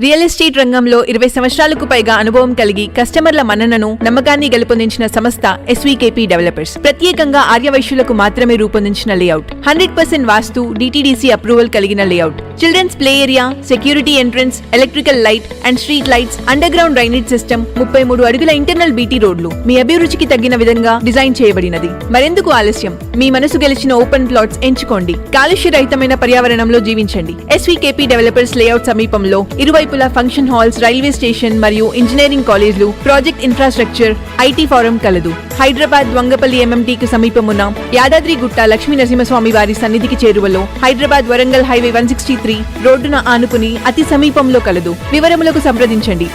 Real estate రంగంలో 20 సంవత్సరాలకు పైగా అనుభవం కలిగి కస్టమర్ల మన్ననను నమ్మకాన్ని గెలుపొందించిన సంస్థ ఎస్వీకేపీ డెవలపర్స్. ప్రత్యేకంగా ఆర్యవైశ్యులకు మాత్రమే రూపొందించిన లేఅవుట్, 100% వాస్తు, డిటిడిసి అప్రూవల్ కలిగిన layout, children's play area, security entrance, electrical light and street lights, underground drainage system, 33 అడుగుల ఇంటర్నల్ బీటీ రోడ్లు మీ అభిరుచికి తగిన విధంగా డిజైన్ చేయబడినది. మరెందుకు ఆలస్యం? మీ మనసు గెలిచిన ఓపెన్ ప్లాట్స్ ఎంచుకోండి. కాలుష్య రహితమైన పర్యావరణంలో జీవించండి. ఎస్వీకేపీ డెవలపర్స్ లేఅవుట్ సమీపంలో ఇరువైపులా ఫంక్షన్ హాల్స్, రైల్వే స్టేషన్ మరియు ఇంజనీరింగ్ కాలేజ్లు, ప్రాజెక్ట్ ఇన్ఫ్రాస్ట్రక్చర్, ఐటీ ఫారం కలదు. హైదరాబాద్ వంగపల్లి ఎంఎంటీకి సమీపమున్న యాదాద్రిగుట్ట లక్ష్మీ నరసింహస్వామి వారి సన్నిధికి చేరువలో, హైదరాబాద్ వరంగల్ హైవే 163 రోడ్డున ఆనుకుని అతి సమీపంలో కలదు. వివరములకు సంప్రదించండి.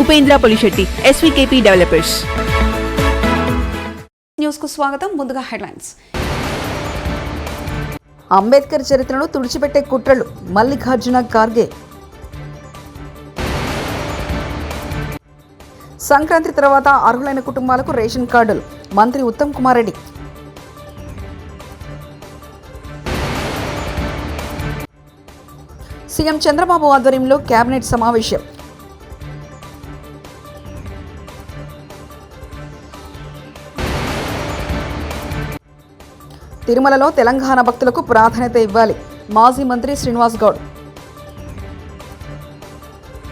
ఉపేంద్ర పొలిశెట్టి, ఎస్వీకేపీ డెవలపర్స్. న్యూస్ కు స్వాగతం. ముందుగా హెడ్లైన్స్. అంబేద్కర్ చరిత్రను తుడిచిపెట్టే కుట్రలు, మల్లికార్జున ఖార్గే. సంక్రాంతి తర్వాత అర్హులైన కుటుంబాలకు రేషన్ కార్డులు, మంత్రి ఉత్తమ్ కుమార్ రెడ్డి. సీఎం చంద్రబాబు ఆధ్వర్యంలో కేబినెట్ సమావేశం. తిరుమలలో తెలంగాణ భక్తులకు ప్రాధాన్యత ఇవ్వాలి, మాజీ మంత్రి శ్రీనివాస్ గౌడ్.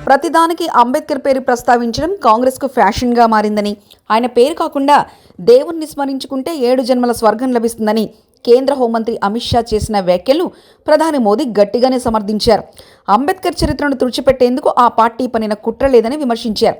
ప్రతిదానికి అంబేద్కర్ పేరు ప్రస్తావించడం కాంగ్రెస్కు ఫ్యాషన్గా మారిందని, ఆయన పేరు కాకుండా దేవుణ్ణి స్మరించుకుంటే 7 జన్మల స్వర్గం లభిస్తుందని కేంద్ర హోంమంత్రి అమిత్ షా చేసిన వ్యాఖ్యలను ప్రధాని మోదీ గట్టిగానే సమర్థించారు. అంబేద్కర్ చరిత్రను తుడిచిపెట్టేందుకు ఆ పార్టీ పనిన కుట్ర లేదని విమర్శించారు.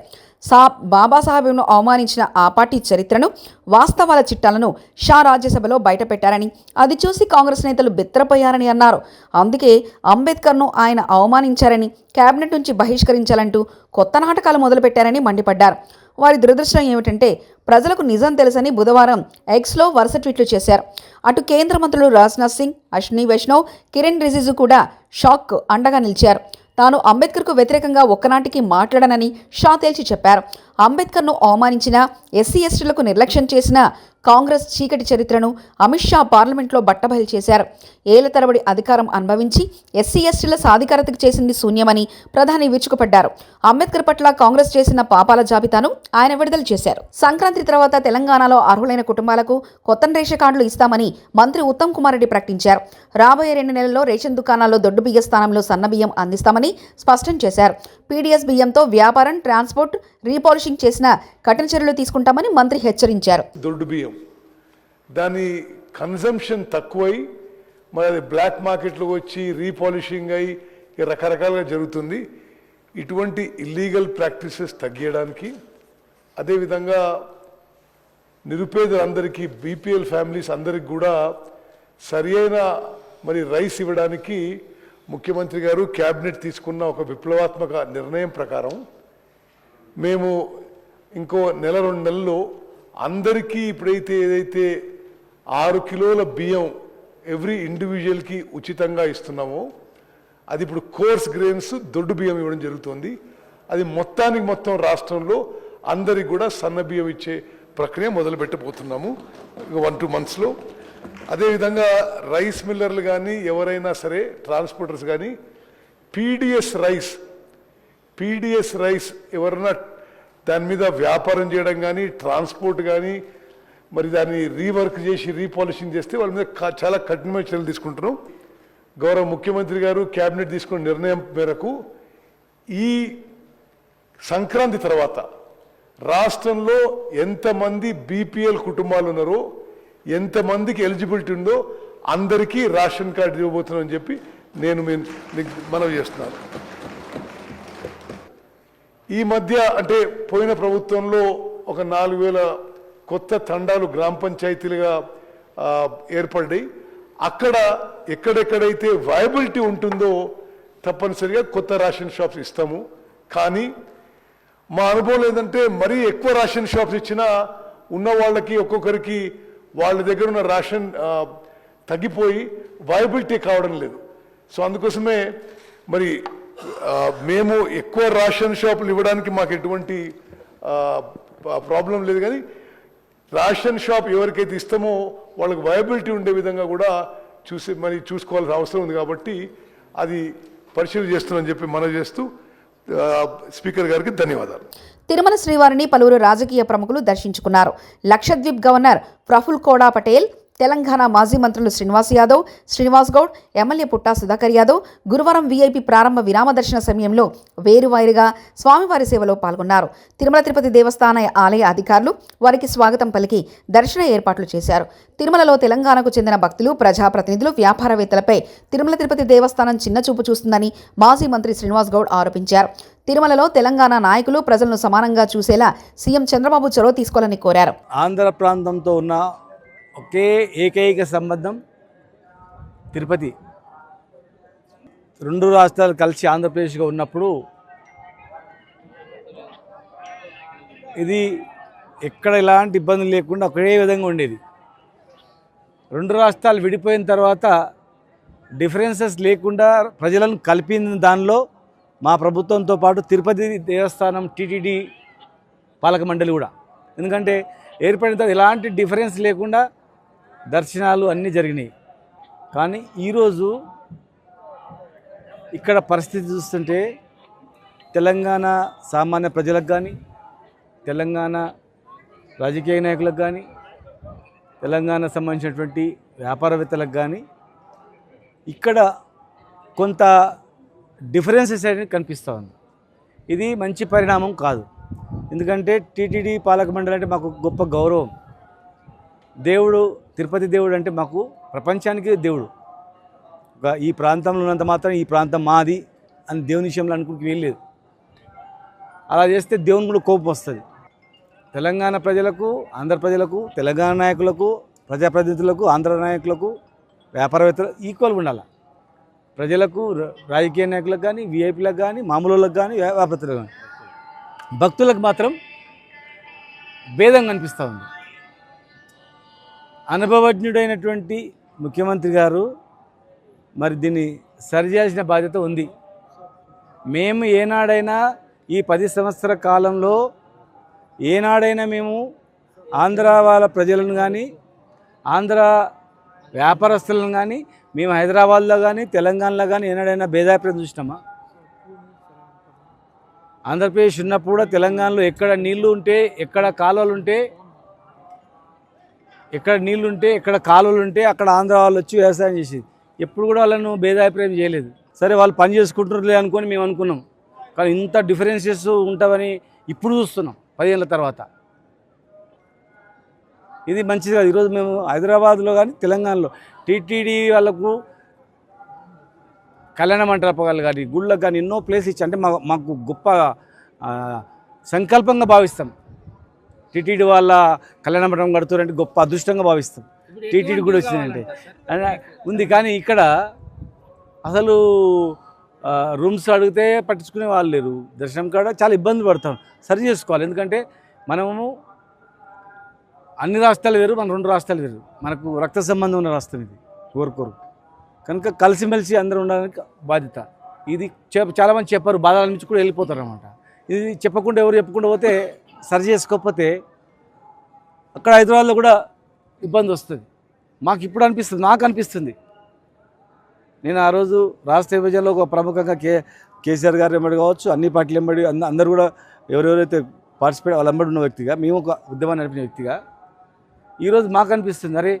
బాబాసాహెబ్ను అవమానించిన ఆ పార్టీ చరిత్రను, వాస్తవాల చిట్టాలను షా రాజ్యసభలో బయటపెట్టారని, అది చూసి కాంగ్రెస్ నేతలు బెత్తరపోయారని అన్నారు. అందుకే అంబేద్కర్ను ఆయన అవమానించారని, కేబినెట్ నుంచి బహిష్కరించాలంటూ కొత్త నాటకాలు మొదలుపెట్టారని మండిపడ్డారు. వారి దురదృష్టం ఏమిటంటే ప్రజలకు నిజం తెలుసని బుధవారం ఎక్స్లో వరుస ట్వీట్లు చేశారు. అటు కేంద్ర మంత్రులు రాజ్నాథ్ సింగ్, అశ్విని వైష్ణవ్, కిరణ్ రిజిజు కూడా షాక్ అండగా నిలిచారు. తాను అంబేద్కర్కు వ్యతిరేకంగా ఒక్కనాటికి మాట్లాడనని షా తేల్చి చెప్పారు. అంబేద్కర్ను అవమానించిన, ఎస్సీ ఎస్టీలకు నిర్లక్ష్యం చేసిన కాంగ్రెస్ చీకటి చరిత్రను అమిత్ షా పార్లమెంట్లో బట్టబయలు చేశారు. ఏళ్ల తరబడి అధికారం అనుభవించి ఎస్సీ ఎస్టీల సాధికారతకు చేసింది శూన్యమని ప్రధాని విరుచుకుపడ్డారు. అంబేద్కర్ పట్ల కాంగ్రెస్ చేసిన పాపాల జాబితాను ఆయన విడుదల చేశారు. సంక్రాంతి తర్వాత తెలంగాణలో అర్హులైన కుటుంబాలకు కొత్త రేషన్ కార్డులు ఇస్తామని మంత్రి ఉత్తమ్ కుమార్ రెడ్డి ప్రకటించారు. రాబోయే 2 నెలల్లో రేషన్ దుకాణాల్లో దొడ్డు బియ్య స్థానంలో సన్న బియ్యం అందిస్తామని స్పష్టం చేశారు. పీడీఎస్ బియ్యంతో వ్యాపారం, ట్రాన్స్పోర్ట్, రీపాలిషింగ్ చేసిన కఠిన చర్యలు తీసుకుంటామని మంత్రి హెచ్చరించారు. దొడ్డు బియ్యం దాని కన్జంప్షన్ తక్కువై మరి అది బ్లాక్ మార్కెట్లో వచ్చి రీపాలిషింగ్ అయి రకరకాలుగా జరుగుతుంది. ఇటువంటి ఇల్లీగల్ ప్రాక్టీసెస్ తగ్గించడానికి, అదేవిధంగా నిరుపేదలందరికీ, బీపీఎల్ ఫ్యామిలీస్ అందరికి కూడా సరి అయిన మరి రైస్ ఇవ్వడానికి ముఖ్యమంత్రి గారు క్యాబినెట్ తీసుకున్న ఒక విప్లవాత్మక నిర్ణయం ప్రకారం మేము ఇంకో 1-2 నెలల్లో అందరికీ ఇప్పుడైతే ఏదైతే 6 కిలోల బియ్యం ఎవ్రీ ఇండివిజువల్కి ఉచితంగా ఇస్తున్నామో, అది ఇప్పుడు కోర్స్ గ్రెయిన్స్ దొడ్డు బియ్యం ఇవ్వడం జరుగుతుంది. అది మొత్తం రాష్ట్రంలో అందరికి కూడా సన్న బియ్యం ఇచ్చే ప్రక్రియ మొదలుపెట్టబోతున్నాము 1-2 మంత్స్లో. అదేవిధంగా రైస్ మిల్లర్లు కానీ ఎవరైనా సరే, ట్రాన్స్పోర్టర్స్ కానీ పీడిఎస్ రైస్ ఎవరైనా దాని మీద వ్యాపారం చేయడం కానీ, ట్రాన్స్పోర్ట్ కానీ, మరి దాన్ని రీవర్క్ చేసి రీపాలిషింగ్ చేస్తే వాళ్ళ మీద చాలా కఠినమైన చర్యలు తీసుకుంటున్నాం. గౌరవ ముఖ్యమంత్రి గారు క్యాబినెట్ తీసుకున్న నిర్ణయం మేరకు ఈ సంక్రాంతి తర్వాత రాష్ట్రంలో ఎంతమంది బీపీఎల్ కుటుంబాలు ఉన్నారో, ఎంతమందికి ఎలిజిబిలిటీ ఉందో అందరికీ రేషన్ కార్డు ఇవ్వబోతున్నామని చెప్పి నేను మనవి చేస్తున్నాను. ఈ మధ్య అంటే పోయిన ప్రభుత్వంలో ఒక 4,000 కొత్త తండాలు గ్రామ పంచాయతీలుగా ఏర్పడ్డాయి. అక్కడ ఎక్కడెక్కడైతే వయబిలిటీ ఉంటుందో తప్పనిసరిగా కొత్త రేషన్ షాప్స్ ఇస్తాము. కానీ మా అనుభవం ఏంటంటే మరీ ఎక్కువ రేషన్ షాప్స్ ఇచ్చినా ఉన్న వాళ్ళకి ఒక్కొక్కరికి వాళ్ళ దగ్గర ఉన్న రేషన్ తగ్గిపోయి వయబిలిటీ కావడం లేదు. సో అందుకోసమే మరి మేము ఎక్కువ రేషన్ షాపులు ఇవ్వడానికి మాకు ఎటువంటి ప్రాబ్లం లేదు. కానీ రేషన్ షాప్ ఎవరికైతే ఇస్తామో వాళ్ళకి వయబిలిటీ ఉండే విధంగా కూడా చూసుకోవాల్సిన అవసరం ఉంది. కాబట్టి అది పరిశీలన చేస్తున్నామని చెప్పి మనవి చేస్తూ స్పీకర్ గారికి ధన్యవాదాలు. తిరుమల శ్రీవారిని పలువురు రాజకీయ ప్రముఖులు దర్శించుకున్నారు. లక్షద్వీప్ గవర్నర్ ప్రఫుల్ కోడా పటేల్, తెలంగాణ మాజీ మంత్రులు శ్రీనివాస్ యాదవ్, శ్రీనివాస్ గౌడ్, ఎమ్మెల్యే పుట్టా సుధాకర్ యాదవ్ గురువారం వీఐపీ ప్రారంభ విరామ దర్శన సమయంలో వేరువారిగా స్వామివారి సేవలో పాల్గొన్నారు. తిరుమల తిరుపతి దేవస్థాన ఆలయ అధికారులు వారికి స్వాగతం పలికి దర్శన ఏర్పాట్లు చేశారు. తిరుమలలో తెలంగాణకు చెందిన భక్తులు, ప్రజాప్రతినిధులు, వ్యాపారవేత్తలపై తిరుమల తిరుపతి దేవస్థానం చిన్నచూపు చూస్తుందని మాజీ మంత్రి శ్రీనివాస్ గౌడ్ ఆరోపించారు. తిరుమలలో తెలంగాణ నాయకులు ప్రజలను సమానంగా చూసేలా సీఎం చంద్రబాబు చొరవ తీసుకోవాలని కోరారు. ఆంధ్ర ప్రాంతంతో ఉన్న ఒకే ఏకైక సంబంధం తిరుపతి. రెండు రాష్ట్రాలు కలిసి ఆంధ్రప్రదేశ్గా ఉన్నప్పుడు ఇది ఎక్కడ ఎలాంటి ఇబ్బందులు లేకుండా ఒకే విధంగా ఉండేది. రెండు రాష్ట్రాలు విడిపోయిన తర్వాత డిఫరెన్సెస్ లేకుండా ప్రజలను కలిపిన దానిలో మా ప్రభుత్వంతో పాటు తిరుపతి దేవస్థానం టీటీడీ పాలక మండలి కూడా. ఎందుకంటే ఏర్పడిన తర్వాత ఎలాంటి డిఫరెన్స్ లేకుండా దర్శనాలు అన్నీ జరిగినాయి. కానీ ఈరోజు ఇక్కడ పరిస్థితి చూస్తుంటే తెలంగాణ సామాన్య ప్రజలకు కానీ, తెలంగాణ రాజకీయ నాయకులకు కానీ, తెలంగాణ సంబంధించినటువంటి వ్యాపారవేత్తలకు కానీ ఇక్కడ కొంత డిఫరెన్సెస్ అనేది కనిపిస్తూ ఉంది. ఇది మంచి పరిణామం కాదు. ఎందుకంటే టీటీడీ పాలక మండలి అంటే మాకు గొప్ప గౌరవం. దేవుడు, తిరుపతి దేవుడు అంటే మాకు ప్రపంచానికి దేవుడు. ఈ ప్రాంతంలో ఉన్నంత మాత్రం ఈ ప్రాంతం మాది అని దేవుని విషయంలో అనుకుంటూ వెళ్ళలేదు. అలా చేస్తే దేవుని కూడా కోపం వస్తుంది. తెలంగాణ ప్రజలకు, ఆంధ్ర ప్రజలకు, తెలంగాణ నాయకులకు, ప్రజాప్రతినిధులకు, ఆంధ్ర నాయకులకు, వ్యాపారవేత్తలు ఈక్వల్గా ఉండాలి. ప్రజలకు, రాజకీయ నాయకులకు కానీ, వీఐపీలకు కానీ, మామూలులకు కానీ, వ్యాపారవేత్తలకు కానీ, భక్తులకు మాత్రం భేదం కనిపిస్తూ ఉంది. అనుభవజ్ఞుడైనటువంటి ముఖ్యమంత్రి గారు మరి దీన్ని సరిచేయాల్సిన బాధ్యత ఉంది. మేము ఏనాడైనా ఈ 10 సంవత్సరాల కాలంలో ఏనాడైనా మేము ఆంధ్ర వాళ్ళ ప్రజలను కానీ, ఆంధ్ర వ్యాపారస్తులను కానీ, మేము హైదరాబాద్లో కానీ, తెలంగాణలో కానీ ఏనాడైనా భేదాభిప్రాయం చూసినామా? ఆంధ్రప్రదేశ్ ఉన్నప్పుడు కూడా తెలంగాణలో ఎక్కడ నీళ్లు ఉంటే, ఎక్కడ కాలువలు ఉంటే, ఎక్కడ కాలువలు ఉంటే అక్కడ ఆంధ్ర వాళ్ళు వచ్చి వ్యవసాయం చేసేది. ఎప్పుడు కూడా వాళ్ళను భేదాభిప్రాయం చేయలేదు. సరే వాళ్ళు పని చేసుకుంటున్నారులే అనుకొని మేము అనుకున్నాం. కానీ ఇంత డిఫరెన్సెస్ ఉంటావని ఇప్పుడు చూస్తున్నాం 10 ఏళ్ళ తర్వాత. ఇది మంచిది కాదు. ఈరోజు మేము హైదరాబాద్లో కానీ, తెలంగాణలో టీటీడీ వాళ్ళకు కళ్యాణ మంటపాలు కానీ, గుళ్ళకు కానీ ఎన్నో ప్లేస్ ఇచ్చి అంటే మాకు గొప్ప సంకల్పంగా భావిస్తాం. టీటీడీ వాళ్ళ కళ్యాణ మండపం కడుతున్నారంటే గొప్ప అదృష్టంగా భావిస్తాం. టీటీడీ కూడా వచ్చిందంటే ఉంది. కానీ ఇక్కడ అసలు రూమ్స్ అడిగితే పట్టించుకునే వాళ్ళు లేరు. దర్శనం కాడ చాలా ఇబ్బంది పడతాం. సరి చేసుకోవాలి. ఎందుకంటే మనము అన్ని రాష్ట్రాలు వేరు, మన 2 రాష్ట్రాలు వేరు. మనకు రక్త సంబంధం ఉన్న రాష్ట్రం ఇది కోరుకోరు. కనుక కలిసిమెలిసి అందరూ ఉండడానికి బాధ్యత. ఇది చాలామంది చెప్పారు, బాధల నుంచి కూడా వెళ్ళిపోతారు అన్నమాట. ఇది చెప్పకుండా ఎవరు చెప్పకుండా పోతే, సరి చేసుకోకపోతే అక్కడ హైదరాబాద్లో కూడా ఇబ్బంది వస్తుంది. మాకు ఇప్పుడు అనిపిస్తుంది, నాకు అనిపిస్తుంది. నేను ఆ రోజు రాష్ట్ర విభజనలో ఒక ప్రముఖంగా కేసీఆర్ గారు వెంబడి కావచ్చు, అన్ని పార్టీలు వెంబడి అందరూ కూడా ఎవరెవరైతే పార్టిసిపేట్ వాళ్ళ వెంబడి ఉన్న వ్యక్తిగా, మేము ఒక ఉద్యమాన్ని నడిపిన వ్యక్తిగా ఈరోజు మాకు అనిపిస్తుంది, అరే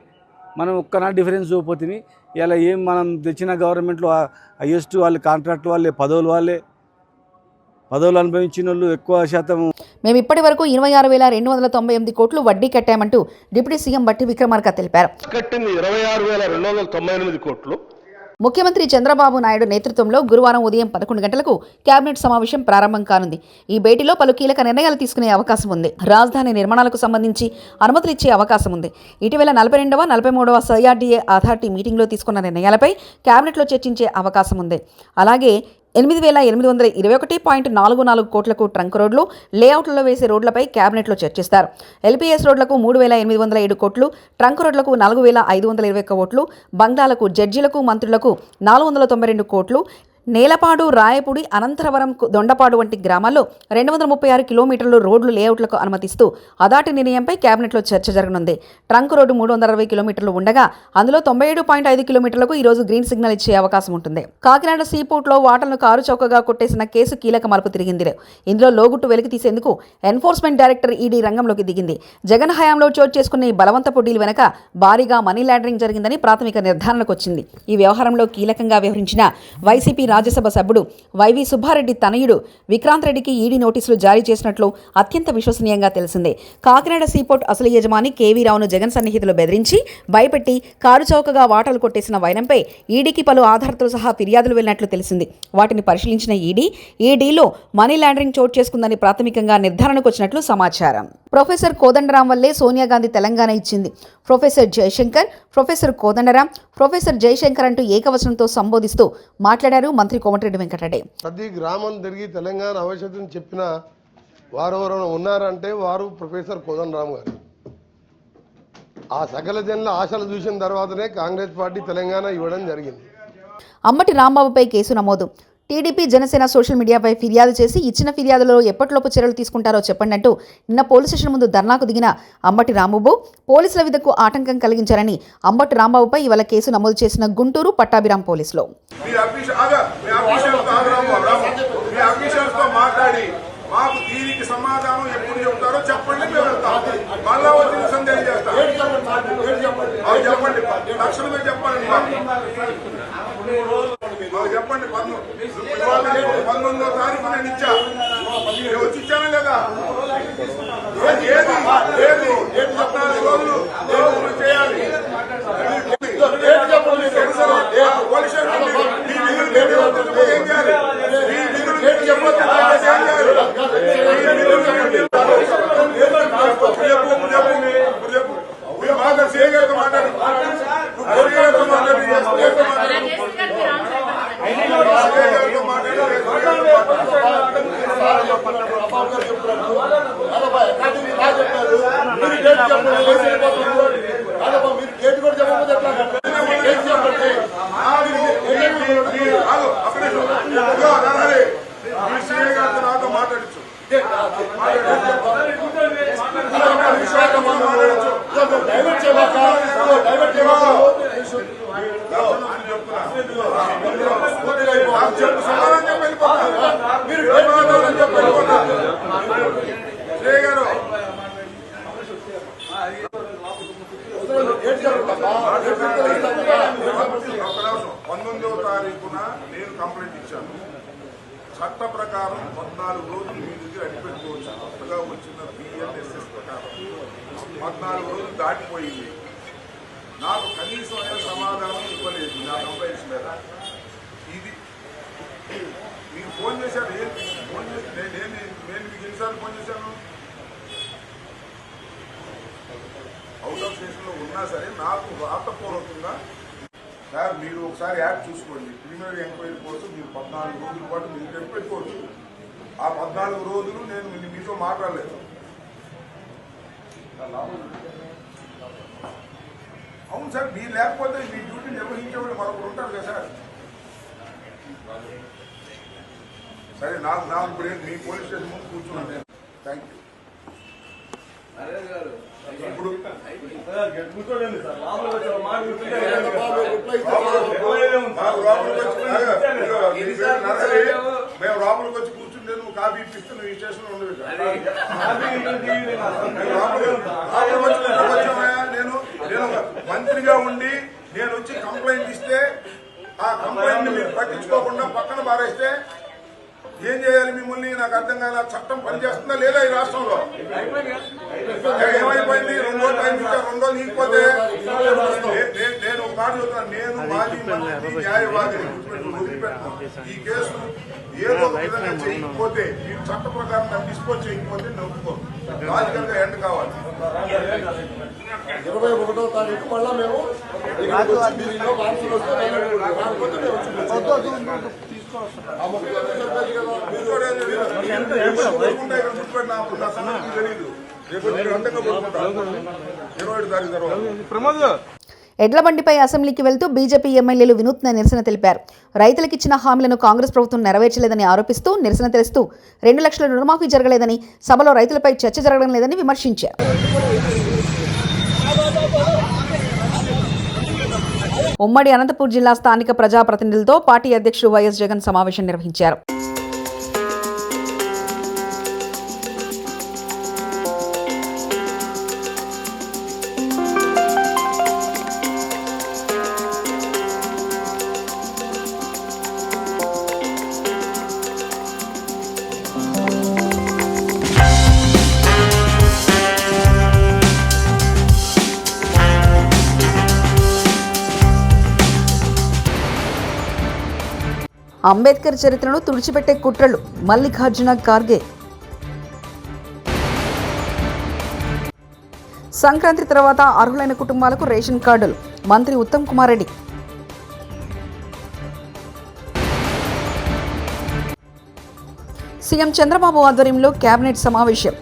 మనం ఒక్కనా డిఫరెన్స్ చూపోతుంది. ఇలా ఏం మనం తెచ్చిన గవర్నమెంట్లో హైయెస్ట్ వాళ్ళు కాంట్రాక్ట్ వాళ్ళే, పదవులు అనుభవించిన వాళ్ళు ఎక్కువ శాతం. మేము ఇప్పటి వరకు 26,298 కోట్లు వడ్డీ కట్టామంటూ డిప్యూటీ సీఎం బట్టి విక్రమార్క తెలిపారు. కట్టింది 26,298 కోట్లు. ముఖ్యమంత్రి చంద్రబాబు నాయుడు నేతృత్వంలో గురువారం ఉదయం 11 గంటలకు కేబినెట్ సమావేశం ప్రారంభం కానుంది. ఈ భేటీలో పలు కీలక నిర్ణయాలు తీసుకునే అవకాశం ఉంది. రాజధాని నిర్మాణాలకు సంబంధించి అనుమతులు ఇచ్చే అవకాశం ఉంది. ఇటీవల 42వ 43వ సిఆర్డీఏ అథారిటీ మీటింగ్లో తీసుకున్న నిర్ణయాలపై కేబినెట్లో చర్చించే అవకాశం ఉంది. అలాగే 8,821.44 కోట్లకు ట్రంక్ రోడ్లు, లేఅవుట్లలో వేసే రోడ్లపై కేబినెట్లో చర్చిస్తారు. ఎల్పీఎస్ రోడ్లకు 3,807 కోట్లు, ట్రంక్ రోడ్లకు 4,521 కోట్లు, బంగ్లాలకు, జడ్జీలకు, మంత్రులకు 492 కోట్లు, నేలపాడు, రాయపూడి, అనంతరవరం, దొండపాడు వంటి గ్రామాల్లో 236 కిలోమీటర్లు రోడ్లు లేఅవుట్లకు అనుమతిస్తూ అదాటి నిర్ణయంపై కేబినెట్లో చర్చ జరగనుంది. ట్రంక్ రోడ్డు 360 కిలోమీటర్లు ఉండగా అందులో 97.5 కిలోమీటర్లకు ఈరోజు గ్రీన్ సిగ్నల్ ఇచ్చే అవకాశం ఉంటుంది. కాకినాడ సీపోర్ట్లో వాటర్ను కారు చౌకగా కొట్టేసిన కేసు కీలక మలుపు తిరిగింది. ఇందులో లోగుట్టు వెలికి తీసేందుకు ఎన్ఫోర్స్మెంట్ డైరెక్టర్ ఈడీ రంగంలోకి దిగింది. జగన్ హయాంలో చోటు చేసుకున్న ఈ బలవంతపు డీల్ వెనక భారీగా మనీ లాండరింగ్ జరిగిందని ప్రాథమిక నిర్ధారణకు వచ్చింది. ఈ వ్యవహారంలో కీలకంగా వ్యవహరించిన వైసీపీ రాజ్యసభ సభ్యుడు వైవి సుబ్బారెడ్డి తనయుడు విక్రాంత్ రెడ్డికి ఈడీ నోటీసులు జారీ చేసినట్లు అత్యంత విశ్వసనీయంగా తెలిసిందే. కాకినాడ సీపోర్ట్ అసలు యజమాని కేవీ రావును జగన్ సన్నిహితులు బెదిరించి భయపెట్టి కారు చౌకగా వాటాలు కొట్టేసిన వైనంపై ఈడీకి పలు ఆధారాలతో సహా ఫిర్యాదులు వెళ్లినట్లు తెలిసింది. వాటిని పరిశీలించిన ఈడీ ఈ డీల్లో మనీ లాండరింగ్ చోటు చేసుకుందని ప్రాథమికంగా నిర్ధారణకు వచ్చినట్లు సమాచారం. ప్రొఫెసర్ కోదండరాం వల్లే సోనియా గాంధీ తెలంగాణ ఇచ్చింది. Professor Jayashankar, professor Kodandaram, professor Jayashankar అంటూ ఏకవచనంతో సంబోధిస్తూ మాట్లాడారు మంత్రి కోమటిరెడ్డి వెంకటరెడ్డి. ప్రతి గ్రామం తిరిగి తెలంగాణ ఆవశ్యకతను చెప్పిన వారు ఎవరైనా ఉన్నారంటే వారు ప్రొఫెసర్ కోదండరాం గారు. ఆ సకల జనుల ఆశలు చూసిన తర్వాతనే కాంగ్రెస్ పార్టీ తెలంగాణ ఇవ్వడం జరిగింది. అంబటి రాంబాబుపై కేసు నమోదు. టీడీపీ, జనసేన సోషల్ మీడియాపై ఫిర్యాదు చేసి ఇచ్చిన ఫిర్యాదులో ఎప్పటిలోపు చర్యలు తీసుకుంటారో చెప్పండి అంటూ నిన్న పోలీస్ స్టేషన్ ముందు ధర్నాకు దిగిన అంబటి రాంబాబు పోలీసుల విధులకు ఆటంకం కలిగించారని అంబటి రాంబాబుపై ఇవాళ కేసు నమోదు చేసిన గుంటూరు పట్టాభిరాం పోలీసులు. మాకు దీనికి సమాధానం ఎప్పుడు చెప్తారో చెప్పండి, మేము వెళ్తాం. మళ్ళా వచ్చి సందేహం చేస్తాం. చెప్పండి, తక్షణమే చెప్పండి. మాకు చెప్పండి. 19వ తారీఖు నేను ఇచ్చా, వచ్చి ఇచ్చానా లేదా? ఏది 14 రోజులు చేయాలి. పోలీస్ ఏం చేయాలి? నాతో మాట్లాడచ్చు. నేను కంప్లైంట్ ఇచ్చాను. చట్ట ప్రకారం 14 రోజులు మీ దగ్గర అడిపెట్టుకోవచ్చు. కొత్తగా వచ్చిన బిఎన్ఎస్ఎస్ ప్రకారం 14 రోజులు దాటిపోయింది. నాకు కనీసం సమాధానం ఇవ్వలేదు నా కంప్లైంట్స్ మీద. ఇది మీకు ఫోన్ చేశాను. నేను మీకు ఎన్నిసార్లు ఫోన్ చేశాను? అవుట్ ఆఫ్ స్టేషన్లో ఉన్నా సరే నాకు రాతపూర్వకంగా సార్ మీరు ఒకసారి యాప్ చూసుకోండి. ప్రిలిమినరీ ఎంక్వైరీ కోసం మీరు 14 రోజుల పాటు మీరు పెట్టుకోవచ్చు. ఆ 14 రోజులు నేను మీతో మాట్లాడలేదు. అవును సార్, మీరు లేకపోతే మీ డ్యూటీ నిర్వహించేవాళ్ళు మరొకరు ఉంటారు కదా సార్. సరే, నాకు ఇప్పుడు మీ పోలీస్ స్టేషన్ ముందు కూర్చున్నాను నేను. Thank you. ఇప్పుడు మేము లోపలికి వచ్చి కూర్చుంటే నువ్వు కాఫీ ఇప్పిస్తే నువ్వు ఈ స్టేషన్ లో ఉండదు. నేను మంత్రిగా ఉండి నేను వచ్చి కంప్లైంట్ ఇస్తే ఆ కంప్లైంట్ మీరు పట్టించుకోకుండా పక్కన పారేస్తే ఏం చేయాలి మిమ్మల్ని? నాకు అర్థం కాదు. చట్టం పనిచేస్తుందా లేదా ఈ రాష్ట్రంలో? ఏమైపోయింది? 2 రోజులు టైం ఇచ్చా, 2 రోజులు నీకపోతే నేను ఒక మాట చెప్తాను. నేను మాజీ మంత్రి, న్యాయవాదిని, వదిలిపెట్టాను. ఈ కేసు ఏదో ఒక విధంగా చేయకపోతే, మీరు చట్ట ప్రకారం దాన్ని డిస్పోజ్ చేయకపోతే నేను ఒప్పుకోను. లాజికల్ గా ఎండ్ కావాలి. 21వ తారీఖు మళ్ళా మేము తెలియదు. రేపు 2 తారీఖు తర్వాత ఎడ్లబండిపై అసెంబ్లీకి వెళ్తూ బీజేపీ ఎమ్మెల్యేలు వినూత్న నిరసన తెలిపారు. రైతులకిచ్చిన హామీలను కాంగ్రెస్ ప్రభుత్వం నెరవేర్చలేదని ఆరోపిస్తూ నిరసన తెలుస్తూ 2 లక్షల రుణమాఫీ జరగలేదని, సభలో రైతులపై చర్చ జరగడం లేదని విమర్శించారు. ఉమ్మడి అనంతపూర్ జిల్లా స్థానిక ప్రజాప్రతినిధులతో పార్టీ అధ్యక్షుడు వైఎస్ జగన్ సమావేశం నిర్వహించారు. అంబేద్కర్ చరిత్రను తుడిచిపెట్టే కుట్రలు మల్లికార్జున ఖార్గే. సంక్రాంతి తర్వాత అర్హులైన కుటుంబాలకు రేషన్ కార్డులు మంత్రి ఉత్తమ్ కుమార్ రెడ్డి. సీఎం చంద్రబాబు ఆధ్వర్యంలో కేబినెట్ సమావేశం.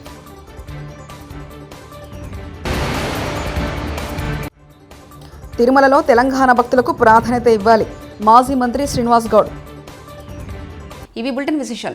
తిరుమలలో తెలంగాణ భక్తులకు ప్రాధాన్యత ఇవ్వాలి మాజీ మంత్రి శ్రీనివాస్ గౌడ్. ఇవి బులెటిన్ విశేషాలు.